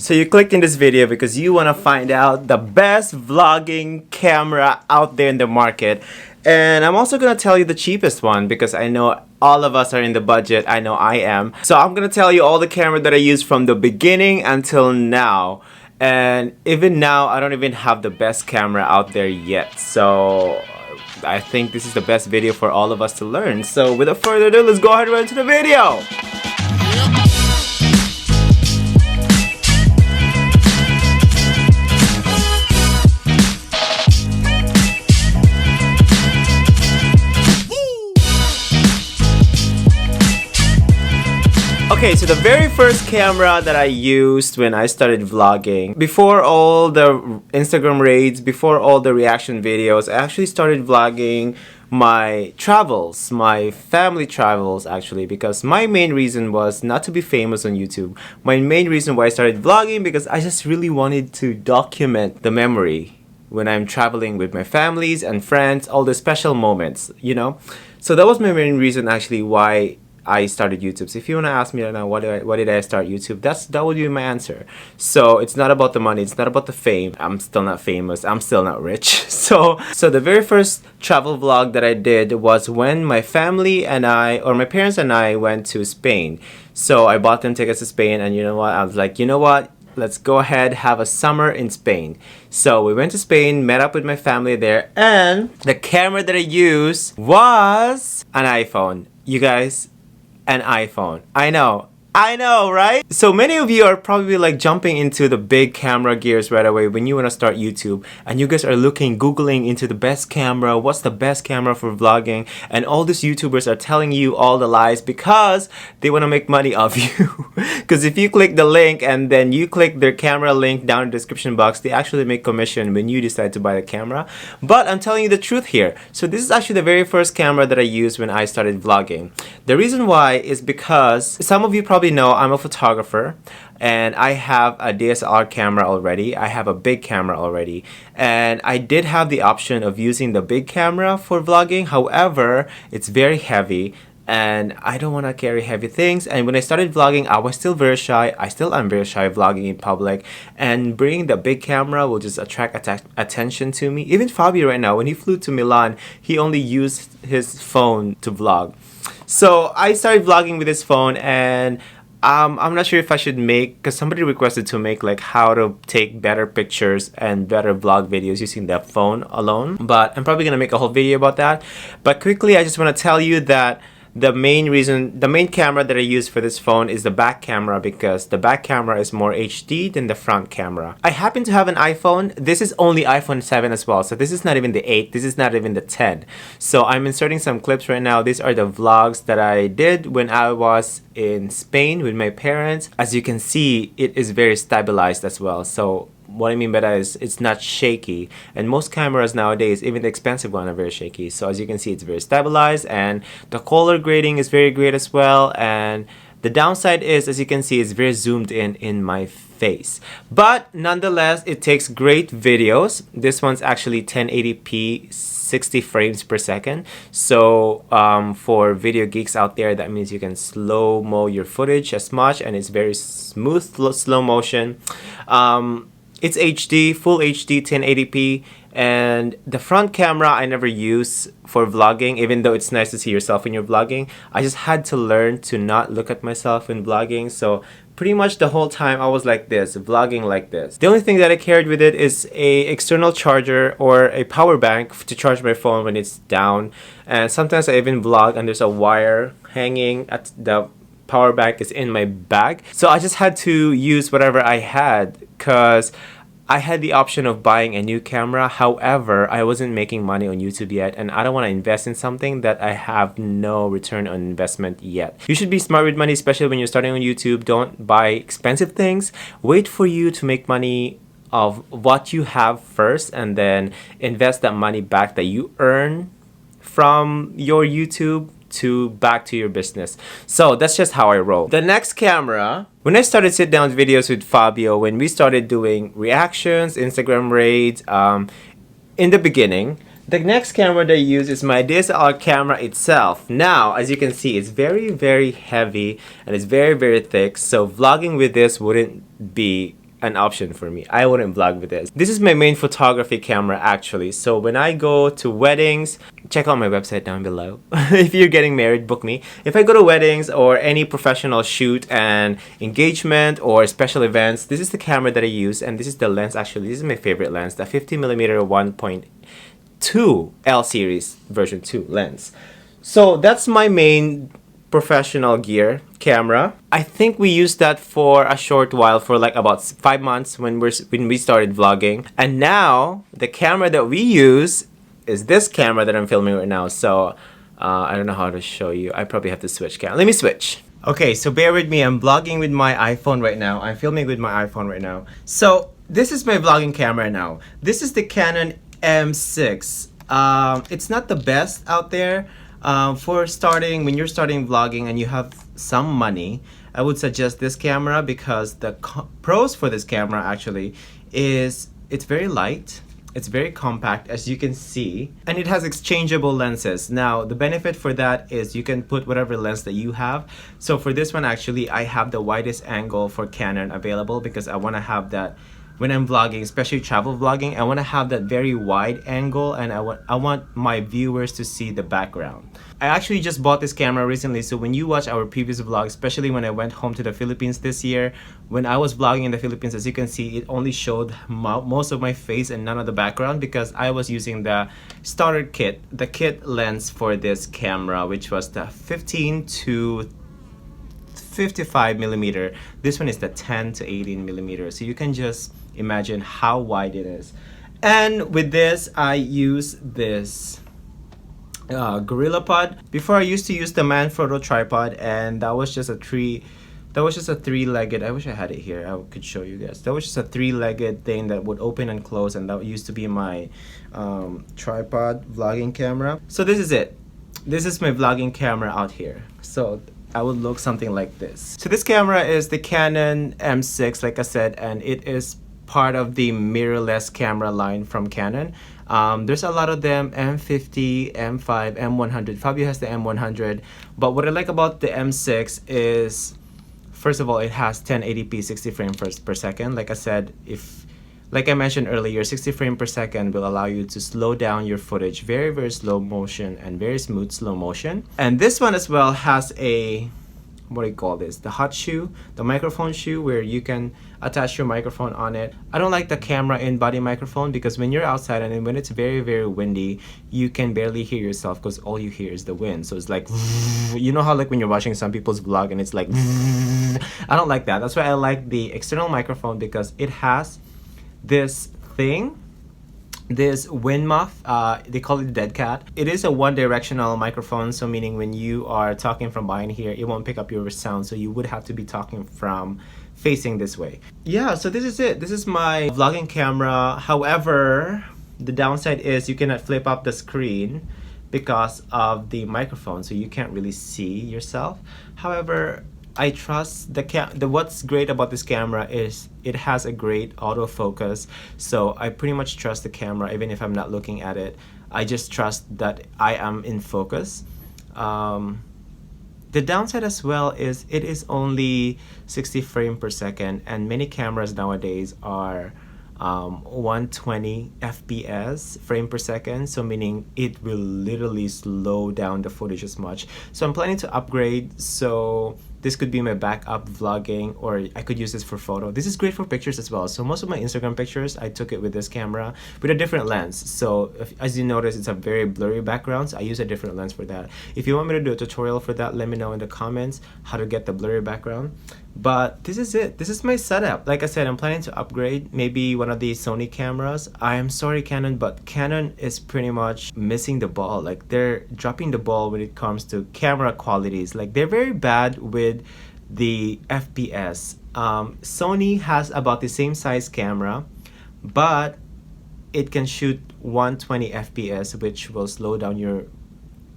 So you clicked in this video because you want to find out the best vlogging camera out there in the market. And I'm also going to tell you the cheapest one because I know all of us are in the budget. I know I am. So I'm going to tell you all the camera that I used from the beginning until now. And even now, I don't even have the best camera out there yet. So I think this is the best video for all of us to learn. So without further ado, let's go ahead and run into the video. Okay, so the very first camera that I used when I started vlogging, before all the Instagram raids, before all the reaction videos, I actually started vlogging my travels, my family travels actually, because my main reason was not to be famous on YouTube. My main reason why I started vlogging because I just really wanted to document the memory when I'm traveling with my families and friends, all the special moments, you know? So that was my main reason actually why I started YouTube. So if you want to ask me right now, why did I start YouTube? That would be my answer. So it's not about the money. It's not about the fame. I'm still not famous. I'm still not rich. So the very first travel vlog that I did was when my family and I, or my parents and I, went to Spain. So I bought them tickets to Spain, and you know what? I was like, you know what? Let's go ahead, have a summer in Spain. So we went to Spain, met up with my family there, and the camera that I used was an iPhone. You guys, an iPhone. I know, right? So many of you are probably like jumping into the big camera gears right away when you want to start YouTube, and you guys are googling into the best camera, what's the best camera for vlogging, and all these YouTubers are telling you all the lies because they want to make money off you. Because if you click the link and then you click their camera link down in the description box, they actually make commission when you decide to buy the camera. But I'm telling you the truth here. So this is actually the very first camera that I used when I started vlogging. The reason why is because some of you probably know I'm a photographer and I have a DSLR camera already. I have a big camera already, and I did have the option of using the big camera for vlogging. However, it's very heavy and I don't want to carry heavy things. And when I started vlogging, I was still very shy. I still am very shy vlogging in public, and bringing the big camera will just attract attention to me. Even Fabio right now, when he flew to Milan, he only used his phone to vlog. So I started vlogging with this phone, and I'm not sure if I should make, because somebody requested to make like how to take better pictures and better vlog videos using the phone alone. But I'm probably going to make a whole video about that. But quickly, I just want to tell you that the main camera that I use for this phone is the back camera, because the back camera is more HD than the front camera. I happen to have an iPhone. This is only iPhone 7 as well. So this is not even the 8. This is not even the 10. So I'm inserting some clips right now. These are the vlogs that I did when I was in Spain with my parents. As you can see, it is very stabilized as well. So what I mean by that is it's not shaky, and most cameras nowadays, even the expensive ones, are very shaky. So as you can see, it's very stabilized, and the color grading is very great as well. And the downside is, as you can see, it's very zoomed in my face, but nonetheless it takes great videos. This one's actually 1080p 60 frames per second. So for video geeks out there, that means you can slow-mo your footage as much, and it's very smooth slow motion. It's HD, full HD, 1080p, and the front camera I never use for vlogging, even though it's nice to see yourself in your vlogging. I just had to learn to not look at myself in vlogging, so pretty much the whole time I was like this, vlogging like this. The only thing that I carried with it is a external charger or a power bank to charge my phone when it's down, and sometimes I even vlog and there's a wire hanging at the power bank is in my bag. So I just had to use whatever I had, because I had the option of buying a new camera. However, I wasn't making money on YouTube yet, and I don't want to invest in something that I have no return on investment yet. You should be smart with money, especially when you're starting on YouTube. Don't buy expensive things. Wait for you to make money of what you have first, and then invest that money back that you earn from your YouTube back to your business. So that's just how I roll. The next camera, when I started sit down videos with Fabio, when we started doing reactions, Instagram raids, in the beginning, the next camera that I use is my DSLR camera itself. Now, as you can see, it's very, very heavy and it's very, very thick. So vlogging with this wouldn't be an option for me. I wouldn't vlog with this. This is my main photography camera actually. So when I go to weddings, check out my website down below. If you're getting married, book me. If I go to weddings or any professional shoot and engagement or special events, this is the camera that I use, and this is the lens actually. This is my favorite lens, the 50mm 1.2 L series version 2 lens. So that's my main professional gear camera. I think we used that for a short while, for like about 5 months when we started vlogging. And now the camera that we use is this camera that I'm filming right now. So I don't know how to show you. I probably have to switch camera. Let me switch. Okay, so bear with me. I'm vlogging with my iPhone right now. I'm filming with my iPhone right now. So this is my vlogging camera now. This is the Canon M6. It's not the best out there. For starting, when you're starting vlogging and you have some money, I would suggest this camera because the pros for this camera actually is it's very light, it's very compact as you can see, and it has exchangeable lenses. Now the benefit for that is you can put whatever lens that you have. So for this one actually, I have the widest angle for Canon available because I want to have that when I'm vlogging, especially travel vlogging. I want to have that very wide angle, and I want my viewers to see the background. I actually just bought this camera recently, so when you watch our previous vlog, especially when I went home to the Philippines this year, when I was vlogging in the Philippines, as you can see, it only showed most of my face and none of the background because I was using the starter kit, the kit lens for this camera, which was the 15 to 55mm. This one is the 10 to 18mm, so you can just imagine how wide it is. And with this, I use this GorillaPod. Before I used to use the Manfrotto tripod, and that was just a three-legged, I wish I had it here, I could show you guys. That was just a three-legged thing that would open and close, and that used to be my tripod vlogging camera. So this is it. This is my vlogging camera out here. So I would look something like this. So this camera is the Canon M6, like I said, and it is part of the mirrorless camera line from Canon. There's a lot of them, M50, M5, M100. Fabio has the M100, but what I like about the M6 is, first of all, it has 1080p 60 frames per second. Like I said, like I mentioned earlier, 60 frames per second will allow you to slow down your footage, very, very slow motion and very smooth slow motion. And this one as well has a, what do you call this? The hot shoe, the microphone shoe, where you can attach your microphone on it. I don't like the camera in-body microphone because when you're outside and when it's very, very windy, you can barely hear yourself because all you hear is the wind. So it's like, you know how like when you're watching some people's vlog and it's like, I don't like that. That's why I like the external microphone because it has this thing, this wind muff, they call it dead cat. It is a one-directional microphone, so meaning when you are talking from behind here, it won't pick up your sound, so you would have to be talking from facing this way. Yeah, so this is it. This is my vlogging camera. However, the downside is you cannot flip up the screen because of the microphone, so you can't really see yourself. However, I trust what's great about this camera is it has a great autofocus, so I pretty much trust the camera even if I'm not looking at it. I just trust that I am in focus. The downside as well is it is only 60 frames per second, and many cameras nowadays are 120 FPS frame per second, so meaning it will literally slow down the footage as much. So I'm planning to upgrade, so this could be my backup vlogging, or I could use this for photo. This is great for pictures as well. So most of my Instagram pictures, I took it with this camera with a different lens. So as you notice, it's a very blurry background, so I use a different lens for that. If you want me to do a tutorial for that, let me know in the comments how to get the blurry background. But this is it. This is my setup. Like I said, I'm planning to upgrade maybe one of these Sony cameras. I am sorry, Canon, but Canon is pretty much missing the ball. Like, they're dropping the ball when it comes to camera qualities. Like, they're very bad with the FPS. Sony has about the same size camera, but it can shoot 120 FPS, which will slow down your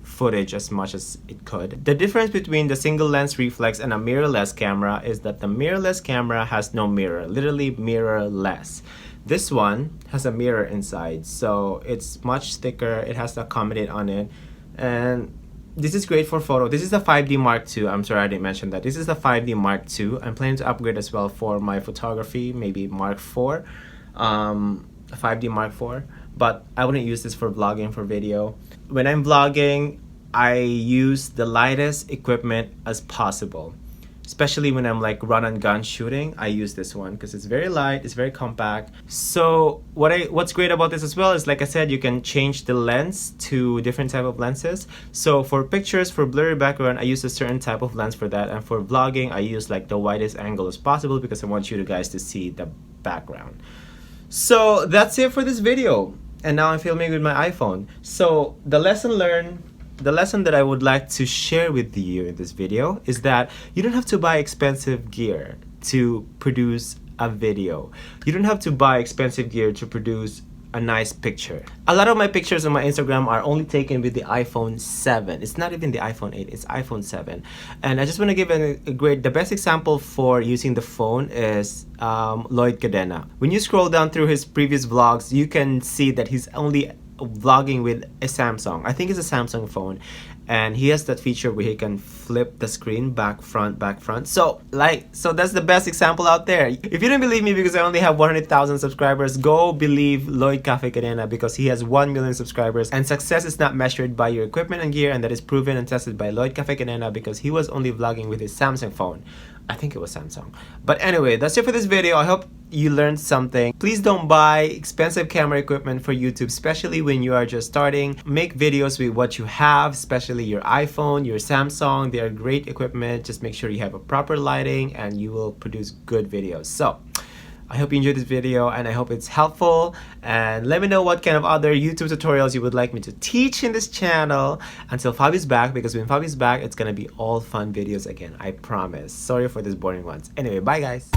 footage as much as it could. The difference between the single lens reflex and a mirrorless camera is that the mirrorless camera has no mirror, literally mirrorless. This one has a mirror inside, so it's much thicker, it has to accommodate on it, and this is great for photo. This is the 5D Mark II. I'm sorry I didn't mention that. This is the 5D Mark II. I'm planning to upgrade as well for my photography, maybe Mark IV, 5D Mark IV. But I wouldn't use this for vlogging, for video. When I'm vlogging, I use the lightest equipment as possible. Especially when I'm like run and gun shooting, I use this one because it's very light, it's very compact. So what's great about this as well is, like I said, you can change the lens to different type of lenses. So for pictures, for blurry background, I use a certain type of lens for that. And for vlogging, I use like the widest angle as possible because I want you guys to see the background. So that's it for this video. And now I'm filming with my iPhone. So the lesson learned, the lesson that I would like to share with you in this video is that you don't have to buy expensive gear to produce a video. You don't have to buy expensive gear to produce a nice picture. A lot of my pictures on my Instagram are only taken with the iPhone 7. It's not even the iPhone 8, it's iPhone 7. And I just want to give the best example for using the phone is Lloyd Cadena. When you scroll down through his previous vlogs, you can see that he's only vlogging with a Samsung. I think it's a Samsung phone, and he has that feature where he can flip the screen back front. So that's the best example out there. If you don't believe me because I only have 100,000 subscribers, go believe Lloyd Cafe Cadena because he has 1 million subscribers, and success is not measured by your equipment and gear, and that is proven and tested by Lloyd Cafe Cadena because he was only vlogging with his Samsung phone. I think it was Samsung. But anyway, that's it for this video. I hope you learned something. Please don't buy expensive camera equipment for YouTube, especially when you are just starting. Make videos with what you have, especially your iPhone, your Samsung. They are great equipment. Just make sure you have a proper lighting and you will produce good videos. So I hope you enjoyed this video and I hope it's helpful, and let me know what kind of other YouTube tutorials you would like me to teach in this channel until Fabio's back, because when Fabio's back, it's gonna be all fun videos again, I promise. Sorry for these boring ones. Anyway, bye guys.